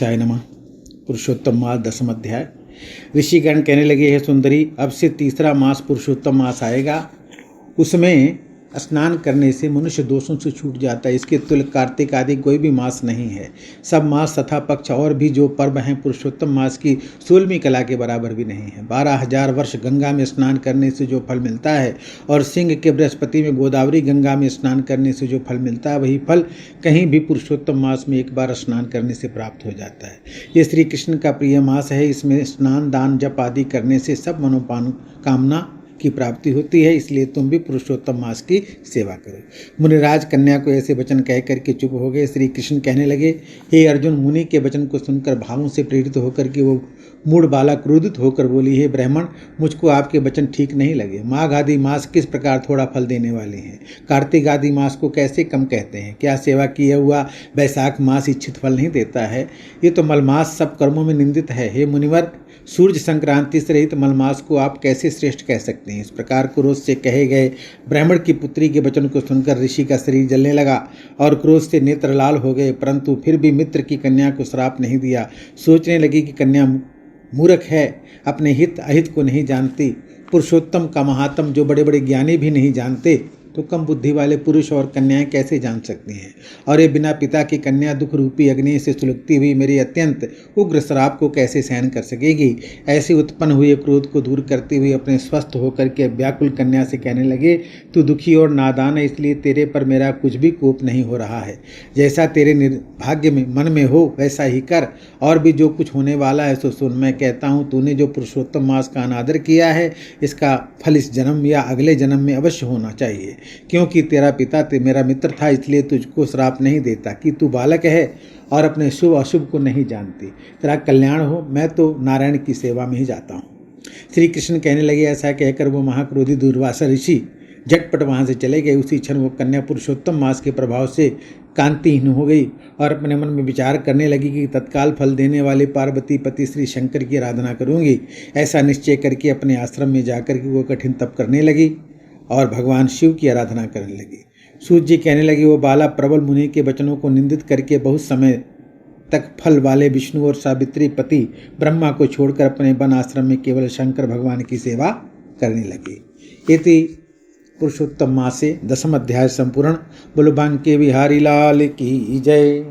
गणेशाय नमः। पुरुषोत्तम मास 10वां अध्याय। ऋषिगण कहने लगे, हे सुंदरी, अब से तीसरा मास पुरुषोत्तम मास आएगा। उसमें स्नान करने से मनुष्य दोषों से छूट जाता है। इसके तुल्य कार्तिक आदि कोई भी मास नहीं है। सब मास तथा पक्ष और भी जो पर्व हैं पुरुषोत्तम मास की 16वीं कला के बराबर भी नहीं है। 12,000 वर्ष गंगा में स्नान करने से जो फल मिलता है और सिंह के बृहस्पति में गोदावरी गंगा में स्नान करने से जो फल मिलता है, वही फल कहीं भी पुरुषोत्तम मास में एक बार स्नान करने से प्राप्त हो जाता है। ये श्री कृष्ण का प्रिय मास है। इसमें स्नान, दान, जप आदि करने से सब मनोकामना की प्राप्ति होती है। इसलिए तुम भी पुरुषोत्तम मास की सेवा करो। मुनिराज कन्या को ऐसे वचन कह करके चुप हो गए। श्री कृष्ण कहने लगे, हे अर्जुन, मुनि के वचन को सुनकर भावों से प्रेरित होकर के वो मूढ़ बाला क्रोधित होकर बोली, हे ब्राह्मण, मुझको आपके वचन ठीक नहीं लगे। माघ आदि मास किस प्रकार थोड़ा फल देने वाले हैं? कार्तिक आदि मास को कैसे कम कहते हैं? क्या सेवा किया हुआ वैशाख मास इच्छित फल नहीं देता है? ये तो मलमास सब कर्मों में निंदित है। हे मुनिवर, सूर्य संक्रांति से रहित मलमास को आप कैसे श्रेष्ठ कह सकते हैं? इस प्रकार क्रोध से कहे गए ब्राह्मण की पुत्री के वचन को सुनकर ऋषि का शरीर जलने लगा और क्रोध से नेत्र लाल हो गए, परंतु फिर भी मित्र की कन्या को श्राप नहीं दिया। सोचने लगी कि कन्या मूर्ख है, अपने हित अहित को नहीं जानती। पुरुषोत्तम का महात्म जो बड़े बड़े ज्ञानी भी नहीं जानते, तो कम बुद्धि वाले पुरुष और कन्याएं कैसे जान सकती हैं? और ये बिना पिता की कन्या दुख रूपी अग्नि से सुलगती हुई मेरी अत्यंत उग्र श्राप को कैसे सहन कर सकेगी? ऐसे उत्पन्न हुए क्रोध को दूर करते हुए अपने स्वस्थ होकर के व्याकुल कन्या से कहने लगे, तू दुखी और नादान है, इसलिए तेरे पर मेरा कुछ भी कोप नहीं हो रहा है। जैसा तेरे निर्भाग्य में मन में हो वैसा ही कर, और भी जो कुछ होने वाला है सो सुन। मैं कहता हूँ, तूने जो पुरुषोत्तम मास का अनादर किया है, इसका फल इस जन्म या अगले जन्म में अवश्य होना चाहिए। क्योंकि तेरा पिता मेरा मित्र था, इसलिए तुझको श्राप नहीं देता कि तू बालक है और अपने शुभ अशुभ को नहीं जानती। तेरा कल्याण हो, मैं तो नारायण की सेवा में ही जाता हूँ। श्री कृष्ण कहने लगे। ऐसा कहकर वो महाक्रोधी दुर्वासा ऋषि झटपट वहाँ से चले गए। उसी क्षण वो कन्या पुरुषोत्तम मास के प्रभाव से कांतिहीन हो गई और अपने मन में विचार करने लगी कि तत्काल फल देने वाले पार्वती पति श्री शंकर की आराधना करूंगी। ऐसा निश्चय करके अपने आश्रम में जाकर के वो कठिन तप करने लगी और भगवान शिव की आराधना करने लगी। सूत जी कहने लगी, वो बाला प्रबल मुनि के वचनों को निंदित करके बहुत समय तक फल वाले विष्णु और सावित्री पति ब्रह्मा को छोड़कर अपने वन आश्रम में केवल शंकर भगवान की सेवा करने लगी। इति पुरुषोत्तम मासे 10वां अध्याय संपूर्ण। बोलो बांके बिहारी लाल की जय।